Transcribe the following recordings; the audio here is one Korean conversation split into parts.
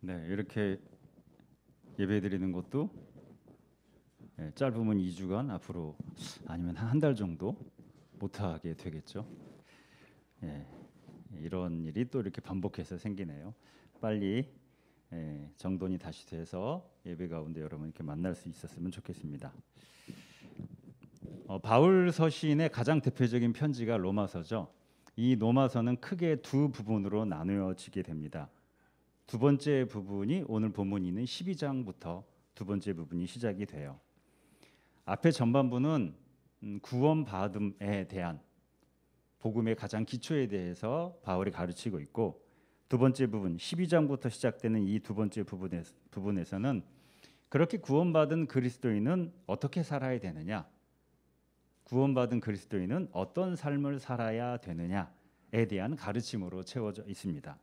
네, 이렇게 예배드리는 것도 짧으면 2주간 앞으로 아니면 한 달 정도 못하게 되겠죠. 예, 이런 일이 또 이렇게 반복해서 생기네요. 빨리 정돈이 다시 돼서 예배 가운데 여러분 이렇게 만날 수 있었으면 좋겠습니다. 바울 서신의 가장 대표적인 편지가 로마서죠. 이 로마서는 크게 두 부분으로 나누어지게 됩니다. 두 번째 부분이 오늘 본문이 있는 12장부터 두 번째 부분이 시작이 돼요. 앞에 전반부는 구원받음에 대한 복음의 가장 기초에 대해서 바울이 가르치고 있고, 두 번째 부분 12장부터 시작되는 이 두 번째 부분에서는 그렇게 구원받은 그리스도인은 어떻게 살아야 되느냐, 구원받은 그리스도인은 어떤 삶을 살아야 되느냐에 대한 가르침으로 채워져 있습니다.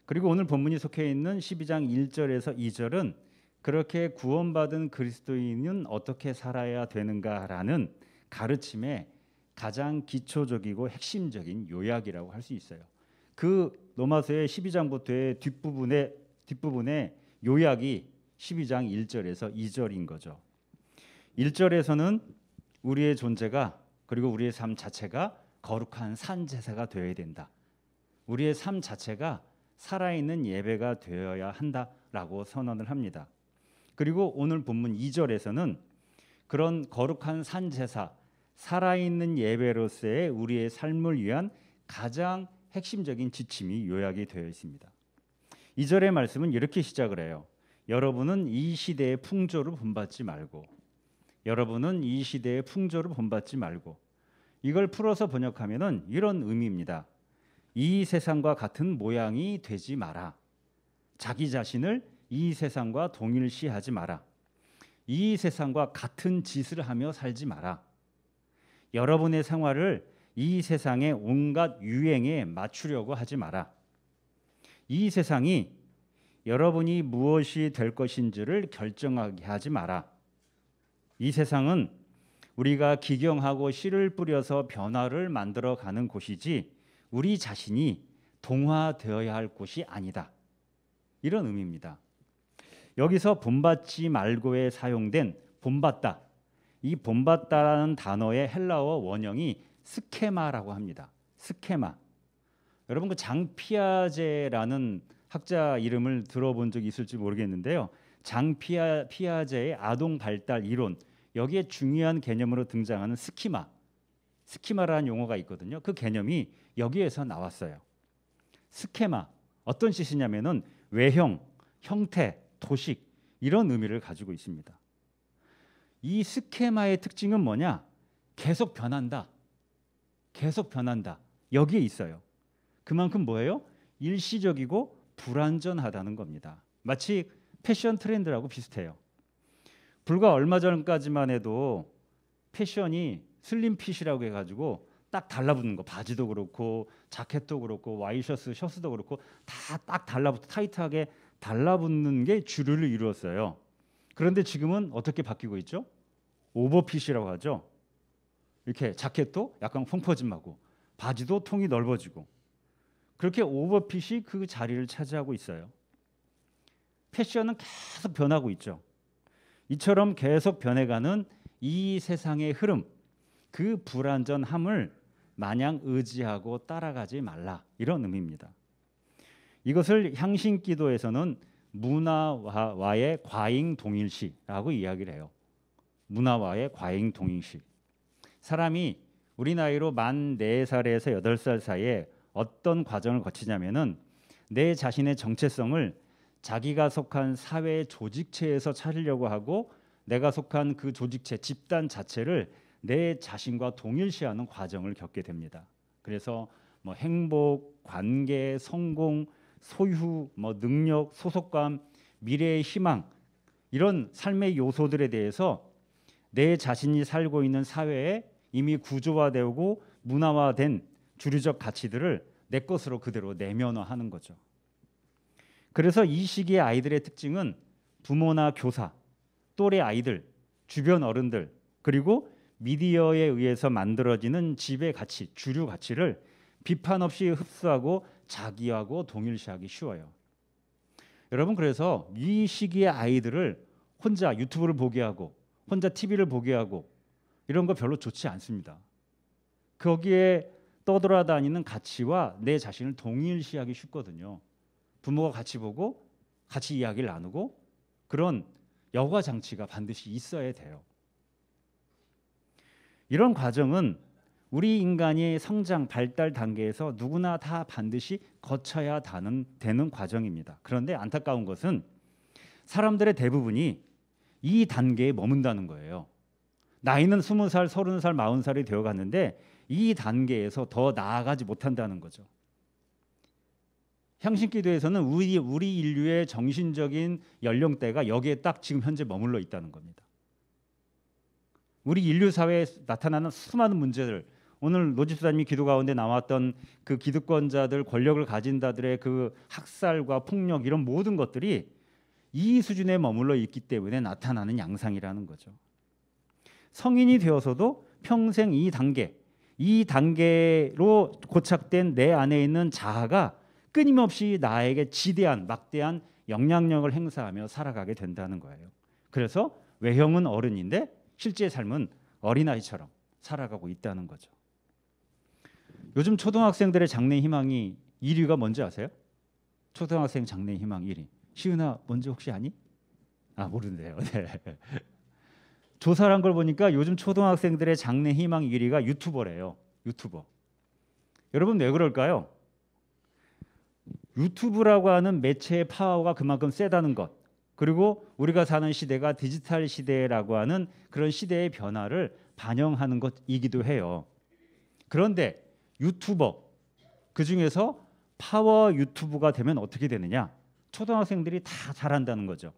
그리고 오늘 본문이 속해 있는 12장 1절에서 2절은 그렇게 구원받은 그리스도인은 어떻게 살아야 되는가라는 가르침의 가장 기초적이고 핵심적인 요약이라고 할 수 있어요. 그 로마서의 12장부터의 뒷부분의 요약이 12장 1절에서 2절인 거죠. 1절에서는 우리의 존재가, 그리고 우리의 삶 자체가 거룩한 산 제사가 되어야 된다. 우리의 삶 자체가 살아있는 예배가 되어야 한다라고 선언을 합니다. 그리고 오늘 본문 2절에서는 그런 거룩한 산 제사, 살아있는 예배로서의 우리의 삶을 위한 가장 핵심적인 지침이 요약이 되어 있습니다. 2절의 말씀은 이렇게 시작을 해요. 여러분은 이 시대의 풍조를 본받지 말고, 여러분은 이 시대의 풍조를 본받지 말고. 이걸 풀어서 번역하면은 이런 의미입니다. 이 세상과 같은 모양이 되지 마라. 자기 자신을 이 세상과 동일시하지 마라. 이 세상과 같은 짓을 하며 살지 마라. 여러분의 생활을 이 세상의 온갖 유행에 맞추려고 하지 마라. 이 세상이 여러분이 무엇이 될 것인지를 결정하게 하지 마라. 이 세상은 우리가 기경하고 씨를 뿌려서 변화를 만들어가는 곳이지 우리 자신이 동화되어야 할 곳이 아니다. 이런 의미입니다. 여기서 본받지 말고에 사용된 본받다, 이 본받다라는 단어의 헬라어 원형이 스케마라고 합니다. 스케마. 여러분 그 장 피아제라는 학자 이름을 들어본 적이 있을지 모르겠는데요. 장 피아제의 아동 발달 이론, 여기에 중요한 개념으로 등장하는 스키마라는 용어가 있거든요. 그 개념이 여기에서 나왔어요. 스케마, 어떤 뜻이냐면은 외형, 형태, 도식, 이런 의미를 가지고 있습니다. 이 스케마의 특징은 뭐냐? 계속 변한다. 계속 변한다. 여기에 있어요. 그만큼 뭐예요? 일시적이고 불완전하다는 겁니다. 마치 패션 트렌드라고 비슷해요. 불과 얼마 전까지만 해도 패션이 슬림핏이라고 해가지고 딱 달라붙는 거, 바지도 그렇고 자켓도 그렇고 와이셔츠, 셔츠도 그렇고 다 딱 타이트하게 달라붙는 게 주류를 이루었어요. 그런데 지금은 어떻게 바뀌고 있죠? 오버핏이라고 하죠. 이렇게 자켓도 약간 펑퍼짐하고 바지도 통이 넓어지고, 그렇게 오버핏이 그 자리를 차지하고 있어요. 패션은 계속 변하고 있죠. 이처럼 계속 변해가는 이 세상의 흐름, 그 불완전함을 마냥 의지하고 따라가지 말라, 이런 의미입니다. 이것을 향신기도에서는 문화와의 과잉 동일시라고 이야기를 해요. 문화와의 과잉 동일시. 사람이 우리 나이로 만 4살에서 8살 사이에 어떤 과정을 거치냐면은 내 자신의 정체성을 자기가 속한 사회 조직체에서 찾으려고 하고, 내가 속한 그 조직체, 집단 자체를 내 자신과 동일시하는 과정을 겪게 됩니다. 그래서 뭐 행복, 관계, 성공, 소유, 뭐 능력, 소속감, 미래의 희망, 이런 삶의 요소들에 대해서 내 자신이 살고 있는 사회에 이미 구조화되고 문화화된 주류적 가치들을 내 것으로 그대로 내면화하는 거죠. 그래서 이 시기의 아이들의 특징은 부모나 교사, 또래 아이들, 주변 어른들, 그리고 미디어에 의해서 만들어지는 지배 가치, 주류 가치를 비판 없이 흡수하고 자기하고 동일시하기 쉬워요. 여러분 그래서 이 시기의 아이들을 혼자 유튜브를 보게 하고 혼자 TV를 보게 하고 이런 거 별로 좋지 않습니다. 거기에 떠돌아다니는 가치와 내 자신을 동일시하기 쉽거든요. 부모가 같이 보고 같이 이야기를 나누고 그런 여과 장치가 반드시 있어야 돼요. 이런 과정은 우리 인간의 성장 발달 단계에서 누구나 다 반드시 거쳐야 되는 과정입니다. 그런데 안타까운 것은 사람들의 대부분이 이 단계에 머문다는 거예요. 나이는 20살, 30살, 40살이 되어 갔는데 이 단계에서 더 나아가지 못한다는 거죠. 향신기도에서는 우리 인류의 정신적인 연령대가 여기에 딱 지금 현재 머물러 있다는 겁니다. 우리 인류 사회에 나타나는 수많은 문제들, 오늘 노 집사님이 기도 가운데 나왔던 그 기득권자들, 권력을 가진 자들의 그 학살과 폭력 이런 모든 것들이 이 수준에 머물러 있기 때문에 나타나는 양상이라는 거죠. 성인이 되어서도 평생 이 단계로 고착된 내 안에 있는 자아가 끊임없이 나에게 지대한 막대한 영향력을 행사하며 살아가게 된다는 거예요. 그래서 외형은 어른인데 실제 삶은 어린아이처럼 살아가고 있다는 거죠. 요즘 초등학생들의 장래 희망이 1위가 뭔지 아세요? 초등학생 장래 희망 1위. 시은아 뭔지 혹시 아니? 모르는데요. 네. 조사를 한 걸 보니까 요즘 초등학생들의 장래 희망 1위가 유튜버래요. 유튜버. 여러분 왜 그럴까요? 유튜브라고 하는 매체의 파워가 그만큼 세다는 것, 그리고 우리가 사는 시대가 디지털 시대라고 하는 그런 시대의 변화를 반영하는 것이기도 해요. 그런데 유튜버, 그중에서 파워 유튜브가 되면 어떻게 되느냐? 초등학생들이 다 잘한다는 거죠.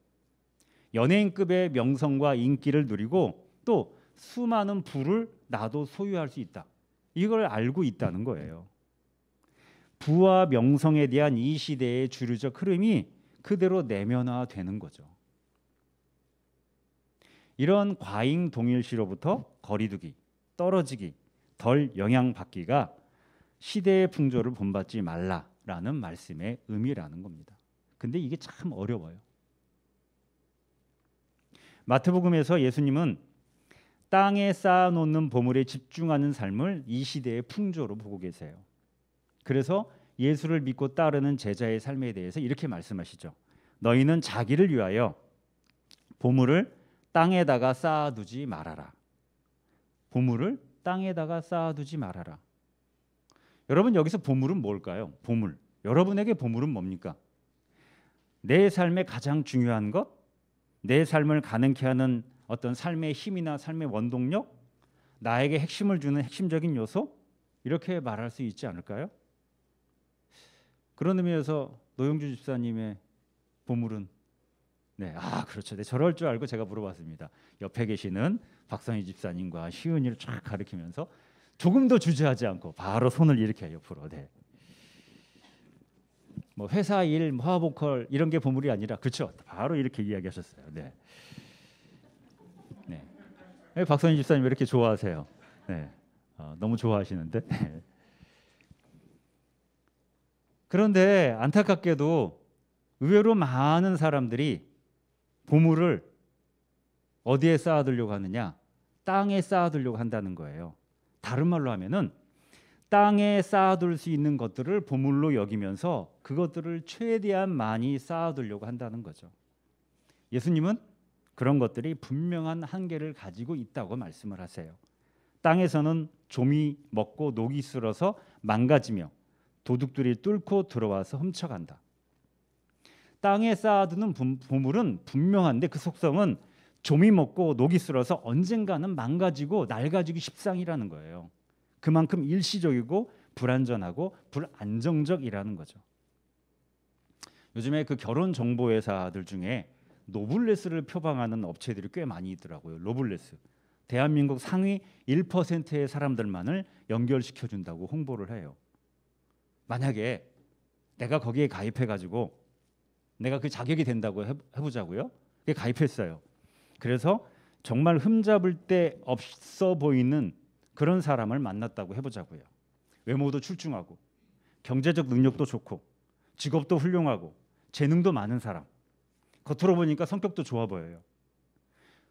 연예인급의 명성과 인기를 누리고 또 수많은 부를 나도 소유할 수 있다. 이걸 알고 있다는 거예요. 부와 명성에 대한 이 시대의 주류적 흐름이 그대로 내면화되는 거죠. 이런 과잉 동일시로부터 거리두기, 떨어지기, 덜 영향받기가 시대의 풍조를 본받지 말라라는 말씀의 의미라는 겁니다. 근데 이게 참 어려워요. 마태복음에서 예수님은 땅에 쌓아놓는 보물에 집중하는 삶을 이 시대의 풍조로 보고 계세요. 그래서 예수를 믿고 따르는 제자의 삶에 대해서 이렇게 말씀하시죠. 너희는 자기를 위하여 보물을 땅에다가 쌓아두지 말아라. 보물을 땅에다가 쌓아두지 말아라. 여러분 여기서 보물은 뭘까요? 보물. 여러분에게 보물은 뭡니까? 내 삶의 가장 중요한 것, 내 삶을 가능케 하는 어떤 삶의 힘이나 삶의 원동력, 나에게 핵심을 주는 핵심적인 요소, 이렇게 말할 수 있지 않을까요? 그런 의미에서 노영주 집사님의 보물은 그렇죠. 저럴 줄 알고 제가 물어봤습니다. 옆에 계시는 박성희 집사님과 시은이를 쫙 가리키면서 조금도 주저하지 않고 바로 손을 이렇게 옆으로. 뭐 회사 일, 화보컬 이런 게 보물이 아니라 그렇죠. 바로 이렇게 이야기하셨어요. 네. 박성희 집사님 왜 이렇게 좋아하세요? 너무 좋아하시는데. 그런데 안타깝게도 의외로 많은 사람들이 보물을 어디에 쌓아두려고 하느냐? 땅에 쌓아두려고 한다는 거예요. 다른 말로 하면은 땅에 쌓아둘 수 있는 것들을 보물로 여기면서 그것들을 최대한 많이 쌓아두려고 한다는 거죠. 예수님은 그런 것들이 분명한 한계를 가지고 있다고 말씀을 하세요. 땅에서는 좀이 먹고 녹이 슬어서 망가지며 도둑들이 뚫고 들어와서 훔쳐간다. 땅에 쌓아두는 보물은 분명한데 그 속성은 좀이 먹고 녹이 슬어서 언젠가는 망가지고 낡아지기 십상이라는 거예요. 그만큼 일시적이고 불안전하고 불안정적이라는 거죠. 요즘에 그 결혼 정보 회사들 중에 노블레스를 표방하는 업체들이 꽤 많이 있더라고요. 노블레스. 대한민국 상위 1%의 사람들만을 연결시켜 준다고 홍보를 해요. 만약에 내가 거기에 가입해 가지고 내가 그 자격이 된다고 해보자고요. 그게 가입했어요. 그래서 정말 흠잡을 데 없어 보이는 그런 사람을 만났다고 해보자고요. 외모도 출중하고 경제적 능력도 좋고 직업도 훌륭하고 재능도 많은 사람, 겉으로 보니까 성격도 좋아 보여요.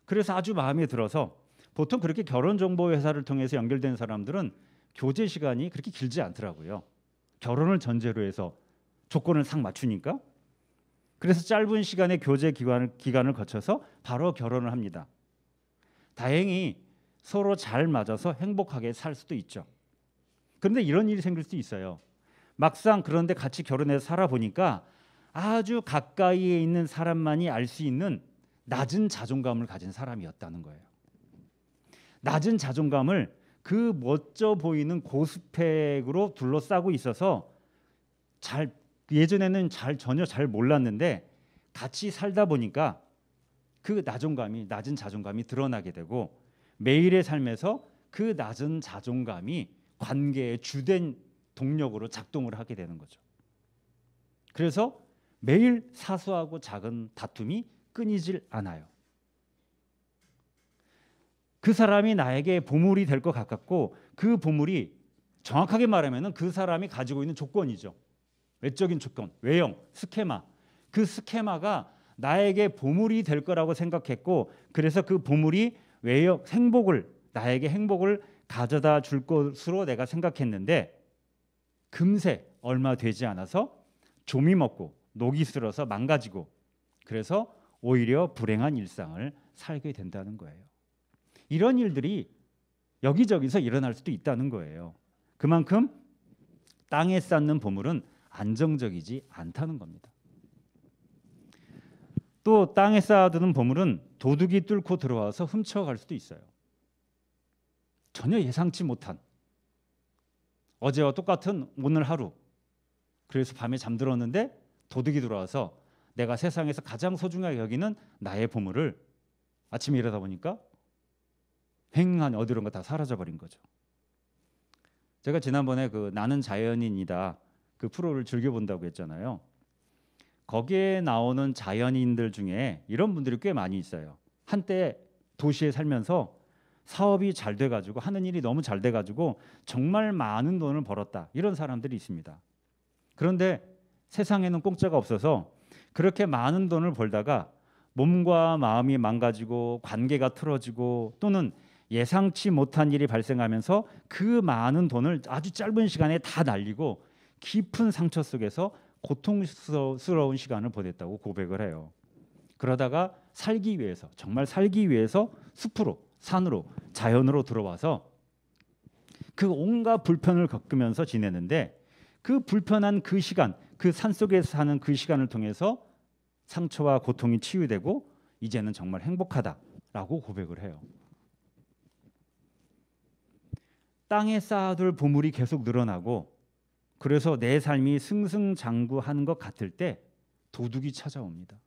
그래서 아주 마음에 들어서 보통 그렇게 결혼정보회사를 통해서 연결된 사람들은 교제 시간이 그렇게 길지 않더라고요. 결혼을 전제로 해서 조건을 싹 맞추니까. 그래서 짧은 시간의 교제 기간을 거쳐서 바로 결혼을 합니다. 다행히 서로 잘 맞아서 행복하게 살 수도 있죠. 그런데 이런 일이 생길 수도 있어요. 막상 그런데 같이 결혼해서 살아보니까 아주 가까이에 있는 사람만이 알 수 있는 낮은 자존감을 가진 사람이었다는 거예요. 낮은 자존감을 그 멋져 보이는 고스펙으로 둘러싸고 있어서 예전에는 전혀 잘 몰랐는데 같이 살다 보니까 그 낮은 자존감이 드러나게 되고 매일의 삶에서 그 낮은 자존감이 관계의 주된 동력으로 작동을 하게 되는 거죠. 그래서 매일 사소하고 작은 다툼이 끊이질 않아요. 그 사람이 나에게 보물이 될 것 같고 그 보물이 정확하게 말하면 그 사람이 가지고 있는 조건이죠. 외적인 조건, 외형, 스케마. 그 스케마가 나에게 보물이 될 거라고 생각했고 그래서 그 보물이 나에게 행복을 가져다 줄 것으로 내가 생각했는데 금세 얼마 되지 않아서 좀이 먹고 녹이 슬어서 망가지고 그래서 오히려 불행한 일상을 살게 된다는 거예요. 이런 일들이 여기저기서 일어날 수도 있다는 거예요. 그만큼 땅에 쌓는 보물은 안정적이지 않다는 겁니다. 또 땅에 쌓아두는 보물은 도둑이 뚫고 들어와서 훔쳐갈 수도 있어요. 전혀 예상치 못한 어제와 똑같은 오늘 하루. 그래서 밤에 잠들었는데 도둑이 들어와서 내가 세상에서 가장 소중하게 여기는 나의 보물을 아침에 일어나다 보니까 횡한 어디론가 다 사라져버린 거죠. 제가 지난번에 그 나는 자연인이다 그 프로를 즐겨본다고 했잖아요. 거기에 나오는 자연인들 중에 이런 분들이 꽤 많이 있어요. 한때 도시에 살면서 사업이 잘 돼가지고 하는 일이 너무 잘 돼가지고 정말 많은 돈을 벌었다 이런 사람들이 있습니다. 그런데 세상에는 공짜가 없어서 그렇게 많은 돈을 벌다가 몸과 마음이 망가지고 관계가 틀어지고 또는 예상치 못한 일이 발생하면서 그 많은 돈을 아주 짧은 시간에 다 날리고 깊은 상처 속에서 고통스러운 시간을 보냈다고 고백을 해요. 그러다가 정말 살기 위해서 숲으로, 산으로, 자연으로 들어와서 그 온갖 불편을 겪으면서 지내는데 그 불편한 그 시간, 그 산속에서 사는 그 시간을 통해서 상처와 고통이 치유되고 이제는 정말 행복하다라고 고백을 해요. 땅에 쌓아둘 보물이 계속 늘어나고 그래서 내 삶이 승승장구하는 것 같을 때 도둑이 찾아옵니다.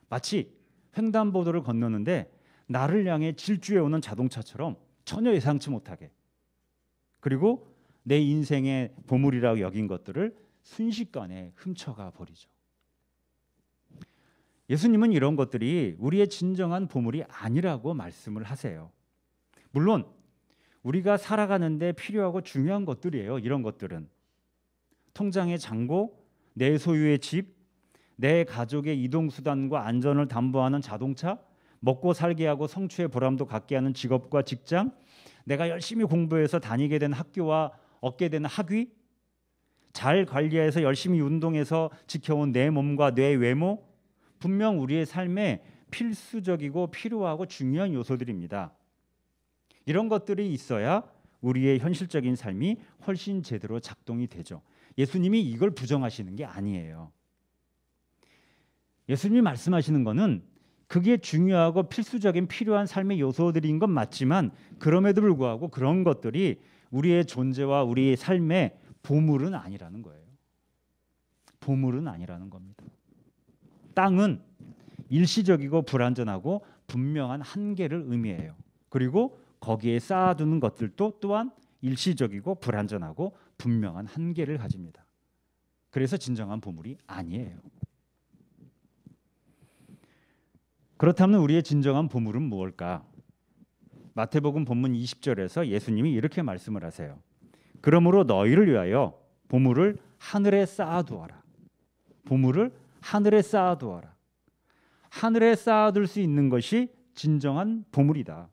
마치 횡단보도를 건너는데 나를 향해 질주해 오는 자동차처럼 전혀 예상치 못하게 그리고 내 인생의 보물이라고 여긴 것들을 순식간에 훔쳐가 버리죠. 예수님은 이런 것들이 우리의 진정한 보물이 아니라고 말씀을 하세요. 물론 우리가 살아가는데 필요하고 중요한 것들이에요. 이런 것들은 통장의 잔고, 내 소유의 집, 내 가족의 이동수단과 안전을 담보하는 자동차, 먹고 살게 하고 성취의 보람도 갖게 하는 직업과 직장, 내가 열심히 공부해서 다니게 된 학교와 얻게 되는 학위, 잘 관리해서 열심히 운동해서 지켜온 내 몸과 내 외모, 분명 우리의 삶에 필수적이고 필요하고 중요한 요소들입니다. 이런 것들이 있어야 우리의 현실적인 삶이 훨씬 제대로 작동이 되죠. 예수님이 이걸 부정하시는 게 아니에요. 예수님이 말씀하시는 거는 그게 중요하고 필수적인 필요한 삶의 요소들인 건 맞지만 그럼에도 불구하고 그런 것들이 우리의 존재와 우리의 삶의 보물은 아니라는 거예요. 보물은 아니라는 겁니다. 땅은 일시적이고 불완전하고 분명한 한계를 의미해요. 그리고 거기에 쌓아두는 것들도 또한 일시적이고 불완전하고 분명한 한계를 가집니다. 그래서 진정한 보물이 아니에요. 그렇다면 우리의 진정한 보물은 무엇일까? 마태복음 본문 20절에서 예수님이 이렇게 말씀을 하세요. 그러므로 너희를 위하여 보물을 하늘에 쌓아두어라. 보물을 하늘에 쌓아두어라. 하늘에 쌓아둘 수 있는 것이 진정한 보물이다.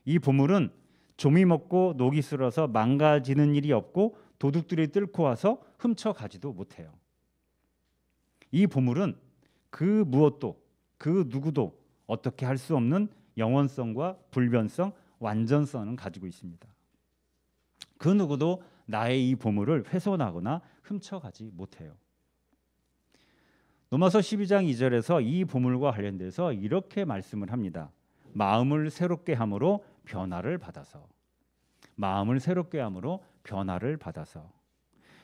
이 보물은 좀이 먹고 녹이 슬어서 망가지는 일이 없고 도둑들이 뚫고 와서 훔쳐가지도 못해요. 이 보물은 그 무엇도 그 누구도 어떻게 할 수 없는 영원성과 불변성, 완전성을 가지고 있습니다. 그 누구도 나의 이 보물을 훼손하거나 훔쳐가지 못해요. 로마서 12장 2절에서 이 보물과 관련돼서 이렇게 말씀을 합니다. 마음을 새롭게 함으로 변화를 받아서. 마음을 새롭게 함으로 변화를 받아서.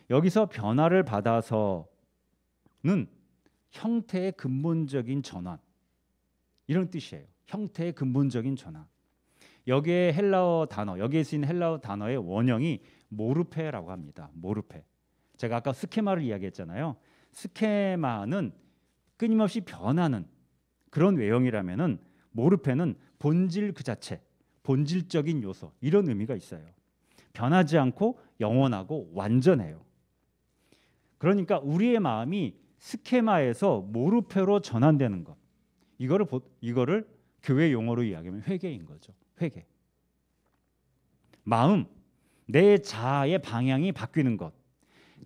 여기서 변화를 받아서는 형태의 근본적인 전환, 이런 뜻이에요. 형태의 근본적인 전환. 여기에 헬라어 단어, 여기에 쓰인 헬라어 단어의 원형이 모르페라고 합니다. 모르페. 제가 아까 스케마를 이야기했잖아요. 스케마는 끊임없이 변하는 그런 외형이라면은 모르페는 본질 그 자체, 본질적인 요소, 이런 의미가 있어요. 변하지 않고 영원하고 완전해요. 그러니까 우리의 마음이 스케마에서 모르페로 전환되는 것, 이거를 교회 용어로 이야기하면 회개인 거죠. 회개. 마음, 내 자아의 방향이 바뀌는 것,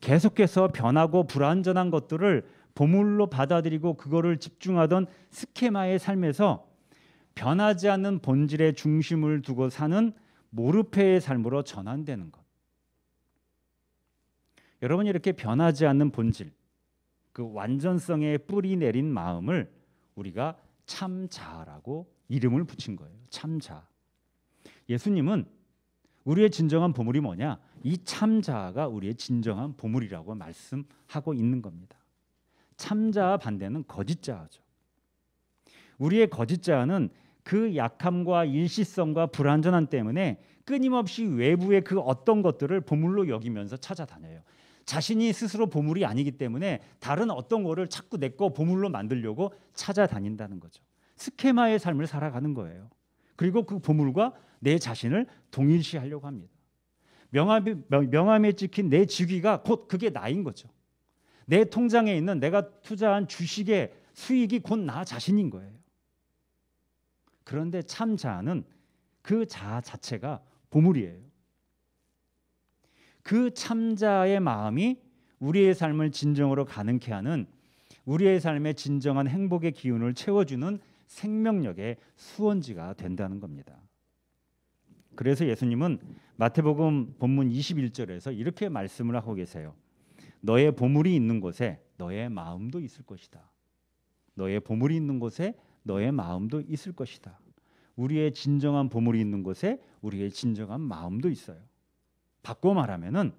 계속해서 변하고 불완전한 것들을 보물로 받아들이고 그거를 집중하던 스케마의 삶에서 변하지 않는 본질의 중심을 두고 사는 모르페의 삶으로 전환되는 것. 여러분, 이렇게 변하지 않는 본질, 그 완전성의 뿌리 내린 마음을 우리가 참자아라고 이름을 붙인 거예요. 참자아. 예수님은 우리의 진정한 보물이 뭐냐? 이 참자아가 우리의 진정한 보물이라고 말씀하고 있는 겁니다. 참자아 반대는 거짓자아죠. 우리의 거짓자아는 그 약함과 일시성과 불완전함 때문에 끊임없이 외부의 그 어떤 것들을 보물로 여기면서 찾아다녀요. 자신이 스스로 보물이 아니기 때문에 다른 어떤 거를 자꾸 내 거 보물로 만들려고 찾아다닌다는 거죠. 스케마의 삶을 살아가는 거예요. 그리고 그 보물과 내 자신을 동일시하려고 합니다. 명함에 찍힌 내 직위가 곧 그게 나인 거죠. 내 통장에 있는 내가 투자한 주식의 수익이 곧 나 자신인 거예요. 그런데 참 자아는 그 자아 자체가 보물이에요. 그 참자의 마음이 우리의 삶을 진정으로 가능케 하는, 우리의 삶의 진정한 행복의 기운을 채워주는 생명력의 수원지가 된다는 겁니다. 그래서 예수님은 마태복음 본문 21절에서 이렇게 말씀을 하고 계세요. 너의 보물이 있는 곳에 너의 마음도 있을 것이다. 너의 보물이 있는 곳에 너의 마음도 있을 것이다. 우리의 진정한 보물이 있는 곳에 우리의 진정한 마음도 있어요. 바꿔 말하면은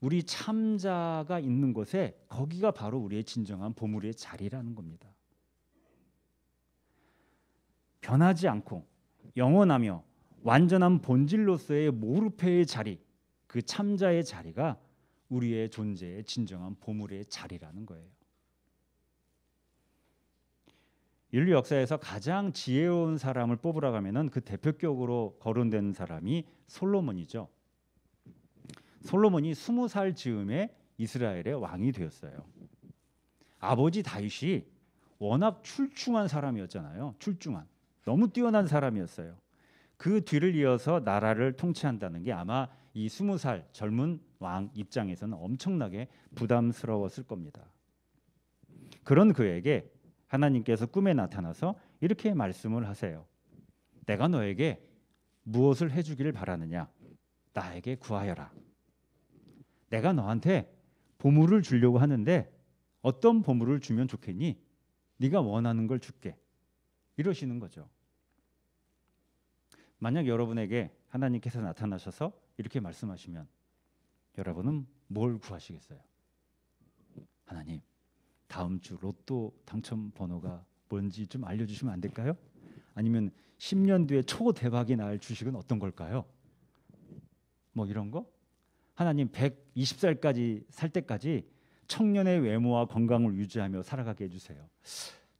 우리 참자가 있는 곳에 거기가 바로 우리의 진정한 보물의 자리라는 겁니다. 변하지 않고 영원하며 완전한 본질로서의 모르페의 자리, 그 참자의 자리가 우리의 존재의 진정한 보물의 자리라는 거예요. 인류 역사에서 가장 지혜로운 사람을 뽑으라고 하면은 그 대표격으로 거론되는 사람이 솔로몬이죠. 솔로몬이 20살 즈음에 이스라엘의 왕이 되었어요. 아버지 다윗이 워낙 출중한 사람이었잖아요. 출중한, 너무 뛰어난 사람이었어요. 그 뒤를 이어서 나라를 통치한다는 게 아마 이 20살 젊은 왕 입장에서는 엄청나게 부담스러웠을 겁니다. 그런 그에게 하나님께서 꿈에 나타나서 이렇게 말씀을 하세요. 내가 너에게 무엇을 해주기를 바라느냐? 나에게 구하여라. 내가 너한테 보물을 주려고 하는데 어떤 보물을 주면 좋겠니? 네가 원하는 걸 줄게. 이러시는 거죠. 만약 여러분에게 하나님께서 나타나셔서 이렇게 말씀하시면 여러분은 뭘 구하시겠어요? 하나님, 다음 주 로또 당첨 번호가 뭔지 좀 알려주시면 안 될까요? 아니면 10년 뒤에 초대박이 날 주식은 어떤 걸까요? 뭐 이런 거? 하나님 120살까지 살 때까지 청년의 외모와 건강을 유지하며 살아가게 해주세요.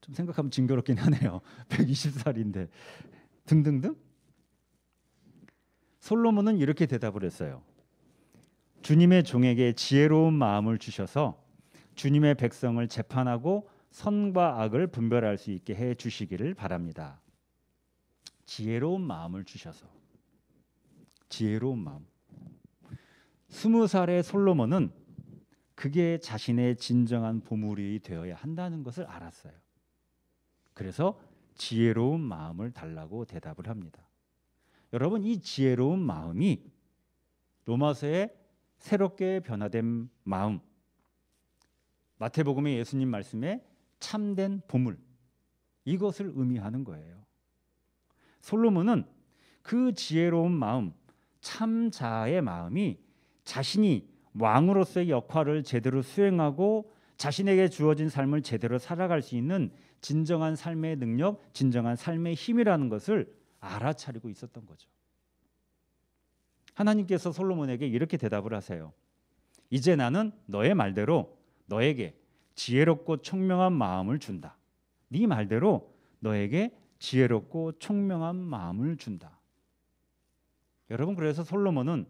좀 생각하면 징그럽긴 하네요. 120살인데 등등등. 솔로몬은 이렇게 대답을 했어요. 주님의 종에게 지혜로운 마음을 주셔서 주님의 백성을 재판하고 선과 악을 분별할 수 있게 해 주시기를 바랍니다. 지혜로운 마음을 주셔서. 지혜로운 마음. 20살의 솔로몬은 그게 자신의 진정한 보물이 되어야 한다는 것을 알았어요. 그래서 지혜로운 마음을 달라고 대답을 합니다. 여러분, 이 지혜로운 마음이 로마서의 새롭게 변화된 마음, 마태복음의 예수님 말씀에 참된 보물, 이것을 의미하는 거예요. 솔로몬은 그 지혜로운 마음, 참자의 마음이 자신이 왕으로서의 역할을 제대로 수행하고 자신에게 주어진 삶을 제대로 살아갈 수 있는 진정한 삶의 능력, 진정한 삶의 힘이라는 것을 알아차리고 있었던 거죠. 하나님께서 솔로몬에게 이렇게 대답을 하세요. 이제 나는 너의 말대로 너에게 지혜롭고 총명한 마음을 준다. 네 말대로 너에게 지혜롭고 총명한 마음을 준다. 여러분, 그래서 솔로몬은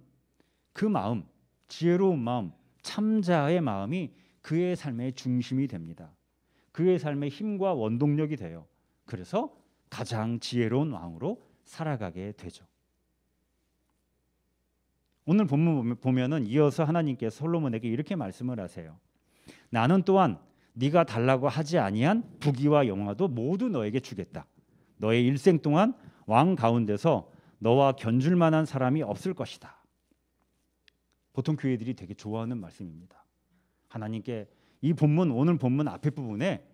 그 마음, 지혜로운 마음, 참자의 마음이 그의 삶의 중심이 됩니다. 그의 삶의 힘과 원동력이 돼요. 그래서 가장 지혜로운 왕으로 살아가게 되죠. 오늘 본문 보면은 이어서 하나님께서 솔로몬에게 이렇게 말씀을 하세요. 나는 또한 네가 달라고 하지 아니한 부귀와 영화도 모두 너에게 주겠다. 너의 일생 동안 왕 가운데서 너와 견줄 만한 사람이 없을 것이다. 보통 교회들이 되게 좋아하는 말씀입니다. 하나님께 이 본문, 오늘 본문 앞에 부분에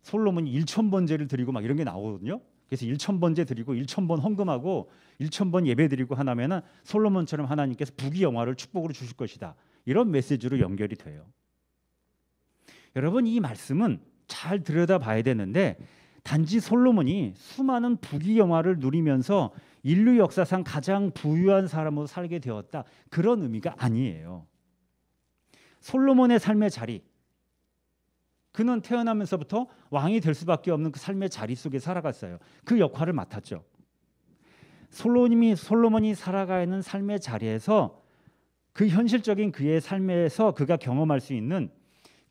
솔로몬이 1,000번제를 드리고 막 이런 게 나오거든요. 그래서 1,000번제 드리고 1,000번 헌금하고 1,000번 예배 드리고 하나면은 솔로몬처럼 하나님께서 부귀 영화를 축복으로 주실 것이다. 이런 메시지로 연결이 돼요. 여러분, 이 말씀은 잘 들여다봐야 되는데 단지 솔로몬이 수많은 부귀 영화를 누리면서 인류 역사상 가장 부유한 사람으로 살게 되었다, 그런 의미가 아니에요. 솔로몬의 삶의 자리, 그는 태어나면서부터 왕이 될 수밖에 없는 그 삶의 자리 속에 살아갔어요. 그 역할을 맡았죠. 솔로몬이 살아가는 삶의 자리에서 그 현실적인 그의 삶에서 그가 경험할 수 있는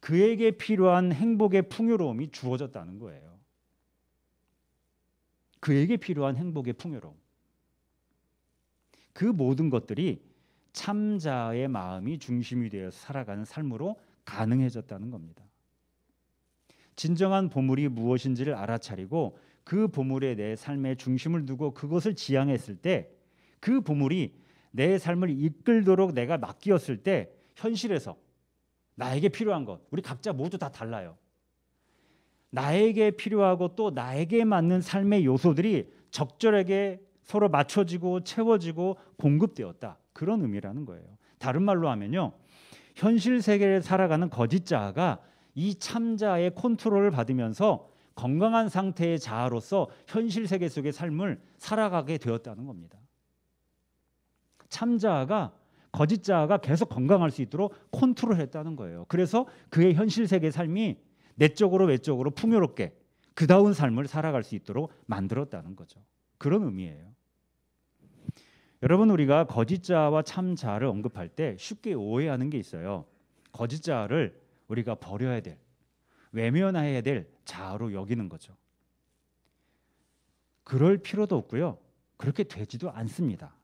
그에게 필요한 행복의 풍요로움이 주어졌다는 거예요. 그에게 필요한 행복의 풍요로움. 그 모든 것들이 참자의 마음이 중심이 되어서 살아가는 삶으로 가능해졌다는 겁니다. 진정한 보물이 무엇인지를 알아차리고 그 보물에 내 삶의 중심을 두고 그것을 지향했을 때, 그 보물이 내 삶을 이끌도록 내가 맡기었을 때, 현실에서 나에게 필요한 것, 우리 각자 모두 다 달라요. 나에게 필요하고 또 나에게 맞는 삶의 요소들이 적절하게 서로 맞춰지고 채워지고 공급되었다, 그런 의미라는 거예요. 다른 말로 하면요, 현실 세계를 살아가는 거짓 자아가 이 참자의 컨트롤을 받으면서 건강한 상태의 자아로서 현실 세계 속의 삶을 살아가게 되었다는 겁니다. 참자아가 거짓 자아가 계속 건강할 수 있도록 컨트롤했다는 거예요. 그래서 그의 현실 세계 삶이 내적으로 외적으로 풍요롭게 그다운 삶을 살아갈 수 있도록 만들었다는 거죠. 그런 의미예요. 여러분, 우리가 거짓 자아와 참 자아를 언급할 때 쉽게 오해하는 게 있어요. 거짓 자아를 우리가 버려야 될, 외면해야 될 자아로 여기는 거죠. 그럴 필요도 없고요. 그렇게 되지도 않습니다.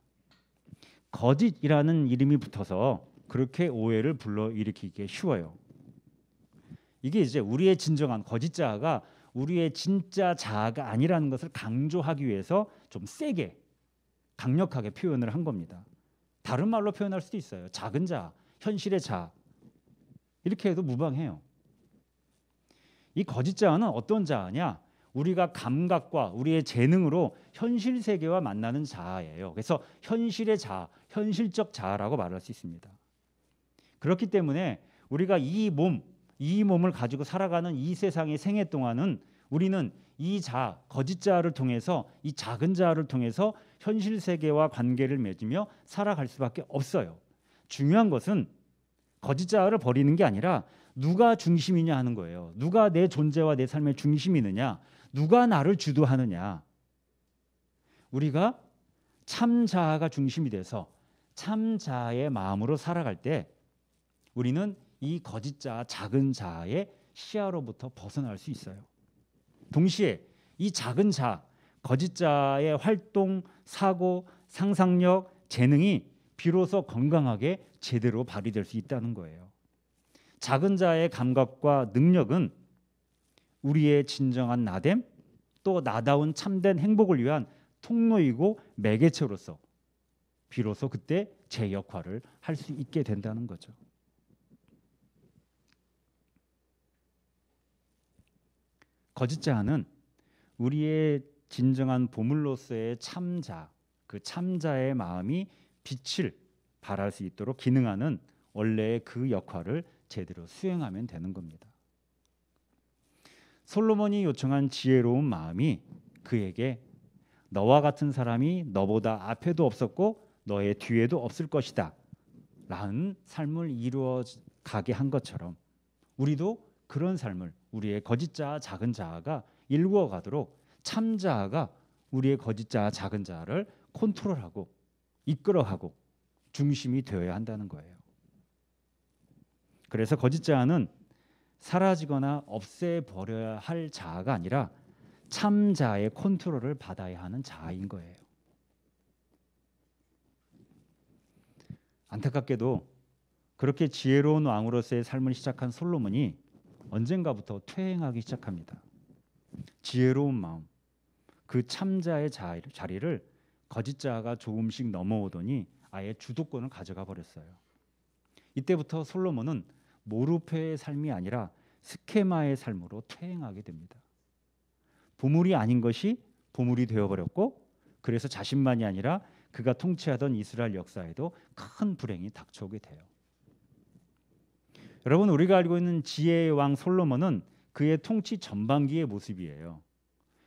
거짓이라는 이름이 붙어서 그렇게 오해를 불러일으키기 쉬워요. 이게 이제 우리의 진정한 거짓 자아가 우리의 진짜 자아가 아니라는 것을 강조하기 위해서 좀 세게, 강력하게 표현을 한 겁니다. 다른 말로 표현할 수도 있어요. 작은 자아, 현실의 자아, 이렇게 해도 무방해요. 이 거짓 자아는 어떤 자아냐? 우리가 감각과 우리의 재능으로 현실 세계와 만나는 자아예요. 그래서 현실의 자아, 현실적 자아라고 말할 수 있습니다. 그렇기 때문에 우리가 이 몸을 가지고 살아가는 이 세상의 생애 동안은 우리는 이 자아, 거짓 자아를 통해서, 이 작은 자아를 통해서 현실 세계와 관계를 맺으며 살아갈 수밖에 없어요. 중요한 것은 거짓 자아를 버리는 게 아니라 누가 중심이냐 하는 거예요. 누가 내 존재와 내 삶의 중심이느냐, 누가 나를 주도하느냐. 우리가 참 자아가 중심이 돼서 참 자아의 마음으로 살아갈 때 우리는 이 거짓 자, 작은 자의 시야로부터 벗어날 수 있어요. 동시에 이 작은 자, 거짓 자의 활동, 사고, 상상력, 재능이 비로소 건강하게 제대로 발휘될 수 있다는 거예요. 작은 자의 감각과 능력은 우리의 진정한 나됨, 또 나다운 참된 행복을 위한 통로이고 매개체로서 비로소 그때 제 역할을 할 수 있게 된다는 거죠. 거짓 자는 우리의 진정한 보물로서의 참자, 그 참자의 마음이 빛을 발할 수 있도록 기능하는 원래의 그 역할을 제대로 수행하면 되는 겁니다. 솔로몬이 요청한 지혜로운 마음이 그에게 너와 같은 사람이 너보다 앞에도 없었고 너의 뒤에도 없을 것이다 라는 삶을 이루어 가게 한 것처럼 우리도 그런 삶을 우리의 거짓 자, 작은 자아가 일구어 가도록 참자아가 우리의 거짓 자, 작은 자아를 컨트롤하고 이끌어가고 중심이 되어야 한다는 거예요. 그래서 거짓 자아는 사라지거나 없애버려야 할 자아가 아니라 참자의 컨트롤을 받아야 하는 자아인 거예요. 안타깝게도 그렇게 지혜로운 왕으로서의 삶을 시작한 솔로몬이 언젠가부터 퇴행하기 시작합니다. 지혜로운 마음, 그 참자의 자리를 거짓 자아가 조금씩 넘어오더니 아예 주도권을 가져가 버렸어요. 이때부터 솔로몬은 모르페의 삶이 아니라 스케마의 삶으로 퇴행하게 됩니다. 보물이 아닌 것이 보물이 되어버렸고 그래서 자신만이 아니라 그가 통치하던 이스라엘 역사에도 큰 불행이 닥쳐오게 돼요. 여러분, 우리가 알고 있는 지혜의 왕 솔로몬은 그의 통치 전반기의 모습이에요.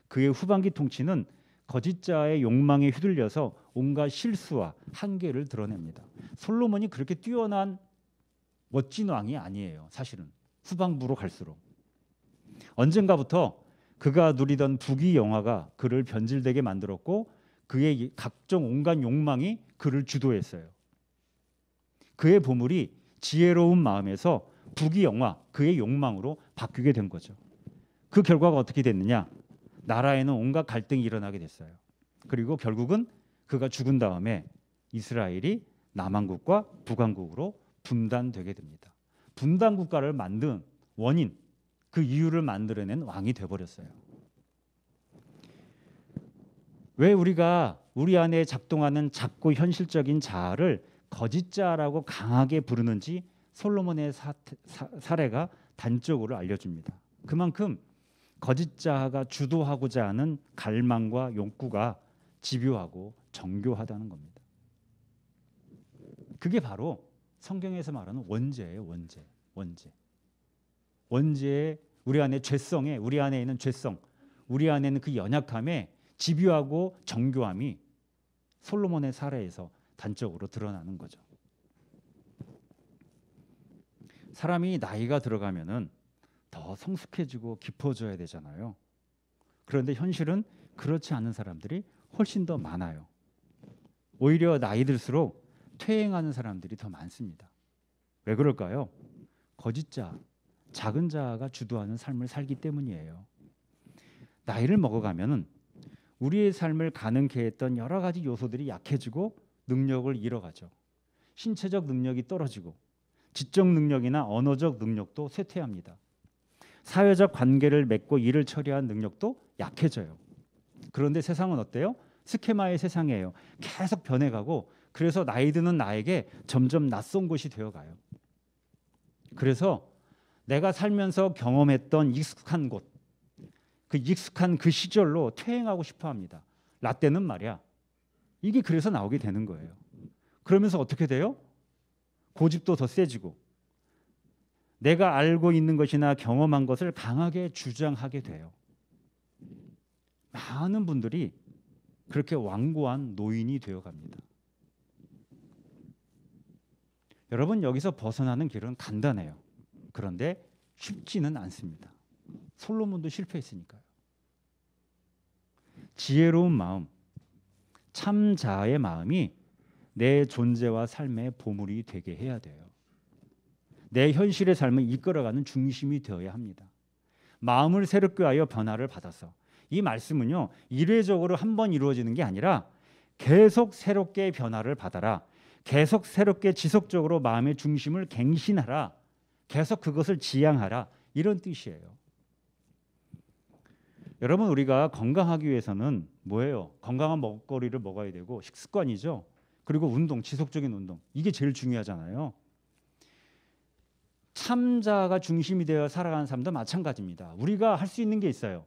그의 후반기 통치는 거짓 자의 욕망에 휘둘려서 온갖 실수와 한계를 드러냅니다. 솔로몬이 그렇게 뛰어난 멋진 왕이 아니에요. 사실은 후반부로 갈수록 언젠가부터 그가 누리던 부귀영화가 그를 변질되게 만들었고 그의 각종 온갖 욕망이 그를 주도했어요. 그의 보물이 지혜로운 마음에서 부귀영화, 그의 욕망으로 바뀌게 된 거죠. 그 결과가 어떻게 됐느냐? 나라에는 온갖 갈등이 일어나게 됐어요. 그리고 결국은 그가 죽은 다음에 이스라엘이 남한국과 북한국으로 분단되게 됩니다. 분단 국가를 만든 원인, 그 이유를 만들어낸 왕이 돼버렸어요. 왜 우리가 우리 안에 작동하는 작고 현실적인 자아를 거짓 자라고 강하게 부르는지 솔로몬의 사례가 단적으로 알려줍니다. 그만큼 거짓 자아가 주도하고자 하는 갈망과 욕구가 집요하고 정교하다는 겁니다. 그게 바로 성경에서 말하는 원죄예요. 원죄의 우리 안에 죄성에, 우리 안에 있는 죄성, 우리 안에 있는 그 연약함에 집요하고 정교함이 솔로몬의 사례에서 단적으로 드러나는 거죠. 사람이 나이가 들어가면은 더 성숙해지고 깊어져야 되잖아요. 그런데 현실은 그렇지 않은 사람들이 훨씬 더 많아요. 오히려 나이 들수록 퇴행하는 사람들이 더 많습니다. 왜 그럴까요? 거짓 자, 작은 자아가 주도하는 삶을 살기 때문이에요. 나이를 먹어가면은 우리의 삶을 가능케 했던 여러 가지 요소들이 약해지고 능력을 잃어가죠. 신체적 능력이 떨어지고 지적 능력이나 언어적 능력도 쇠퇴합니다. 사회적 관계를 맺고 일을 처리한 능력도 약해져요. 그런데 세상은 어때요? 스케마의 세상이에요. 계속 변해가고 그래서 나이 드는 나에게 점점 낯선 곳이 되어가요. 그래서 내가 살면서 경험했던 익숙한 곳, 그 익숙한 그 시절로 퇴행하고 싶어 합니다. 라떼는 말이야. 이게 그래서 나오게 되는 거예요. 그러면서 어떻게 돼요? 고집도 더 세지고 내가 알고 있는 것이나 경험한 것을 강하게 주장하게 돼요. 많은 분들이 그렇게 완고한 노인이 되어갑니다. 여러분, 여기서 벗어나는 길은 간단해요. 그런데 쉽지는 않습니다. 솔로몬도 실패했으니까요. 지혜로운 마음, 참자의 마음이 내 존재와 삶의 보물이 되게 해야 돼요. 내 현실의 삶을 이끌어가는 중심이 되어야 합니다. 마음을 새롭게 하여 변화를 받아서. 이 말씀은요, 일회적으로 한 번 이루어지는 게 아니라 계속 새롭게 변화를 받아라. 계속 새롭게 지속적으로 마음의 중심을 갱신하라. 계속 그것을 지향하라. 이런 뜻이에요. 여러분, 우리가 건강하기 위해서는 뭐예요? 건강한 먹거리를 먹어야 되고 식습관이죠. 그리고 운동, 지속적인 운동. 이게 제일 중요하잖아요. 참자가 중심이 되어 살아가는 사람도 마찬가지입니다. 우리가 할 수 있는 게 있어요.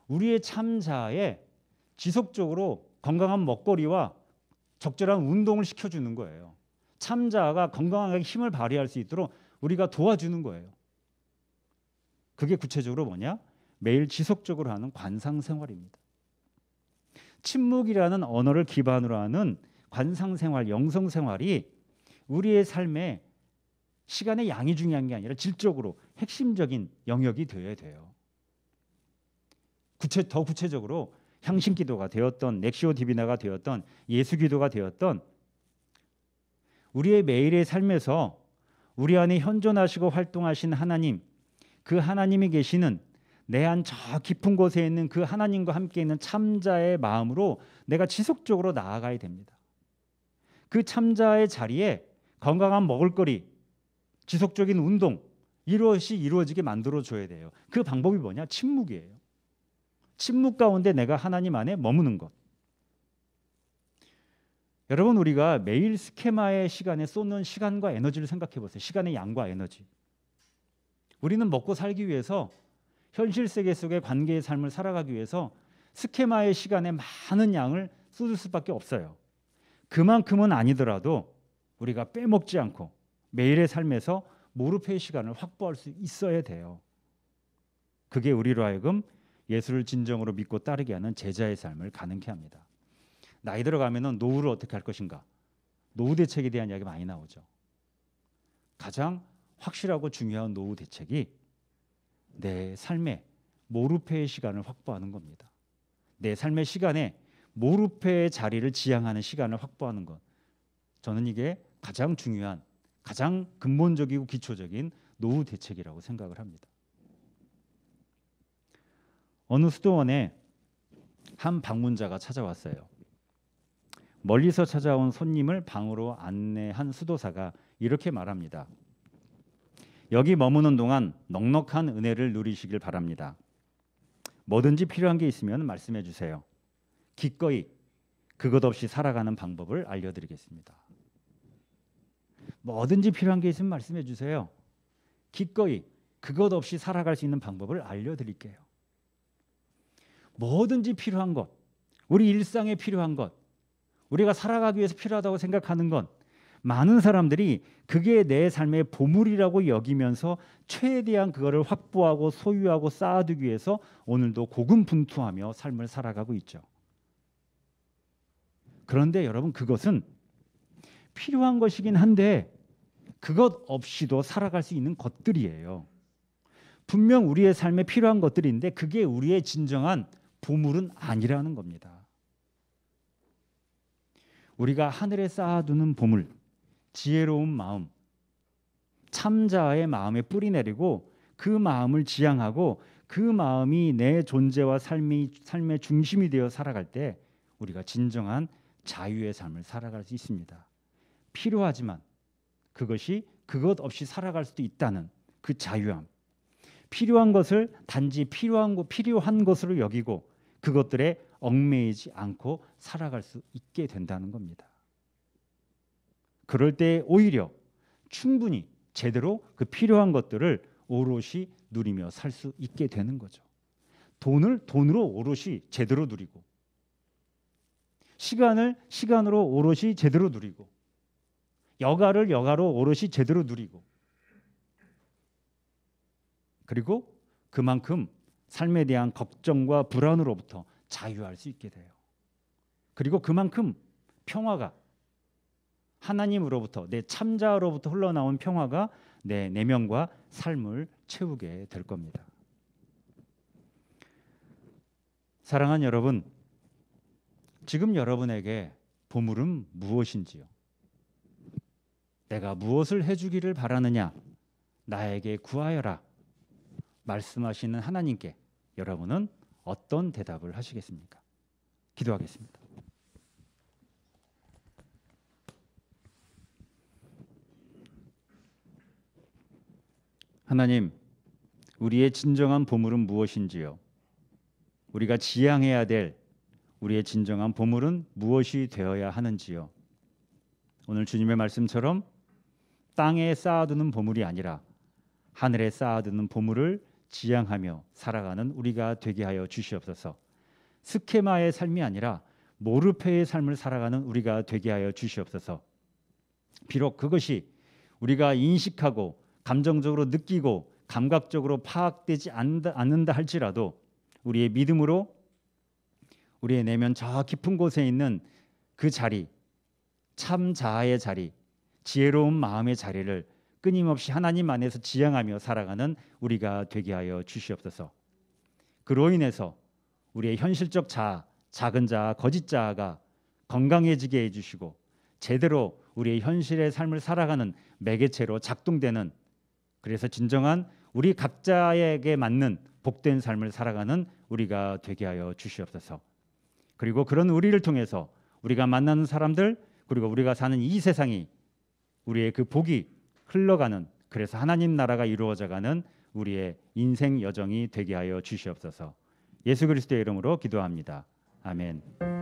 우리의 참자에 지속적으로 건강한 먹거리와 적절한 운동을 시켜주는 거예요. 참자가 건강하게 힘을 발휘할 수 있도록 우리가 도와주는 거예요. 그게 구체적으로 뭐냐? 매일 지속적으로 하는 관상생활입니다. 침묵이라는 언어를 기반으로 하는 관상생활, 영성생활이 우리의 삶에 시간의 양이 중요한 게 아니라 질적으로 핵심적인 영역이 되어야 돼요. 더 구체적으로 향신기도가 되었던, 렉시오 디비나가 되었던, 예수기도가 되었던 우리의 매일의 삶에서 우리 안에 현존하시고 활동하신 하나님, 그 하나님이 계시는 내 안 저 깊은 곳에 있는 그 하나님과 함께 있는 참자의 마음으로 내가 지속적으로 나아가야 됩니다. 그 참자의 자리에 건강한 먹을거리, 지속적인 운동, 이것이 이루어지게 만들어줘야 돼요. 그 방법이 뭐냐? 침묵이에요. 침묵 가운데 내가 하나님 안에 머무는 것. 여러분, 우리가 매일 스케마의 시간에 쏟는 시간과 에너지를 생각해 보세요. 시간의 양과 에너지. 우리는 먹고 살기 위해서 현실 세계 속의 관계의 삶을 살아가기 위해서 스케마의 시간에 많은 양을 쏟을 수밖에 없어요. 그만큼은 아니더라도 우리가 빼먹지 않고 매일의 삶에서 모르페의 시간을 확보할 수 있어야 돼요. 그게 우리로 하여금 예수를 진정으로 믿고 따르게 하는 제자의 삶을 가능케 합니다. 나이 들어가면은 노후를 어떻게 할 것인가? 노후 대책에 대한 이야기 많이 나오죠. 가장 확실하고 중요한 노후 대책이 내 삶에 모르페의 시간을 확보하는 겁니다. 내 삶의 시간에 모르페의 자리를 지향하는 시간을 확보하는 것. 저는 이게 가장 중요한, 가장 근본적이고 기초적인 노후 대책이라고 생각을 합니다. 어느 수도원에 한 방문자가 찾아왔어요. 멀리서 찾아온 손님을 방으로 안내한 수도사가 이렇게 말합니다. 여기 머무는 동안 넉넉한 은혜를 누리시길 바랍니다. 뭐든지 필요한 게 있으면 말씀해 주세요. 기꺼이 그것 없이 살아가는 방법을 알려드리겠습니다. 뭐든지 필요한 게 있으면 말씀해 주세요. 기꺼이 그것 없이 살아갈 수 있는 방법을 알려드릴게요. 뭐든지 필요한 것, 우리 일상에 필요한 것, 우리가 살아가기 위해서 필요하다고 생각하는 것, 많은 사람들이 그게 내 삶의 보물이라고 여기면서 최대한 그거를 확보하고 소유하고 쌓아두기 위해서 오늘도 고군분투하며 삶을 살아가고 있죠. 그런데 여러분, 그것은 필요한 것이긴 한데 그것 없이도 살아갈 수 있는 것들이에요. 분명 우리의 삶에 필요한 것들인데 그게 우리의 진정한 보물은 아니라는 겁니다. 우리가 하늘에 쌓아두는 보물, 지혜로운 마음, 참자의 마음에 뿌리 내리고 그 마음을 지향하고 그 마음이 내 존재와 삶의 중심이 되어 살아갈 때 우리가 진정한 자유의 삶을 살아갈 수 있습니다. 필요하지만 그것이 그것 없이 살아갈 수도 있다는 그 자유함. 필요한 것을 단지 필요한 것으로 여기고 그것들에 얽매이지 않고 살아갈 수 있게 된다는 겁니다. 그럴 때 오히려 충분히 제대로 그 필요한 것들을 오롯이 누리며 살 수 있게 되는 거죠. 돈을 돈으로 오롯이 제대로 누리고, 시간을 시간으로 오롯이 제대로 누리고, 여가를 여가로 오롯이 제대로 누리고, 그리고 그만큼 삶에 대한 걱정과 불안으로부터 자유할 수 있게 돼요. 그리고 그만큼 평화가 하나님으로부터, 내 참자로부터 흘러나온 평화가 내 내면과 삶을 채우게 될 겁니다. 사랑하는 여러분, 지금 여러분에게 보물은 무엇인지요? 내가 무엇을 해주기를 바라느냐? 나에게 구하여라. 말씀하시는 하나님께 여러분은 어떤 대답을 하시겠습니까? 기도하겠습니다. 하나님, 우리의 진정한 보물은 무엇인지요? 우리가 지향해야 될 우리의 진정한 보물은 무엇이 되어야 하는지요? 오늘 주님의 말씀처럼 땅에 쌓아두는 보물이 아니라 하늘에 쌓아두는 보물을 지향하며 살아가는 우리가 되게 하여 주시옵소서. 스케마의 삶이 아니라 모르페의 삶을 살아가는 우리가 되게 하여 주시옵소서. 비록 그것이 우리가 인식하고 감정적으로 느끼고 감각적으로 파악되지 않는다 할지라도 우리의 믿음으로 우리의 내면 저 깊은 곳에 있는 그 자리, 참 자아의 자리, 지혜로운 마음의 자리를 끊임없이 하나님 안에서 지향하며 살아가는 우리가 되게 하여 주시옵소서. 그로 인해서 우리의 현실적 자아, 작은 자아, 거짓 자아가 건강해지게 해주시고 제대로 우리의 현실의 삶을 살아가는 매개체로 작동되는, 그래서 진정한 우리 각자에게 맞는 복된 삶을 살아가는 우리가 되게 하여 주시옵소서. 그리고 그런 우리를 통해서 우리가 만나는 사람들, 그리고 우리가 사는 이 세상이 우리의 그 복이 흘러가는, 그래서 하나님 나라가 이루어져가는 우리의 인생 여정이 되게 하여 주시옵소서. 예수 그리스도의 이름으로 기도합니다. 아멘.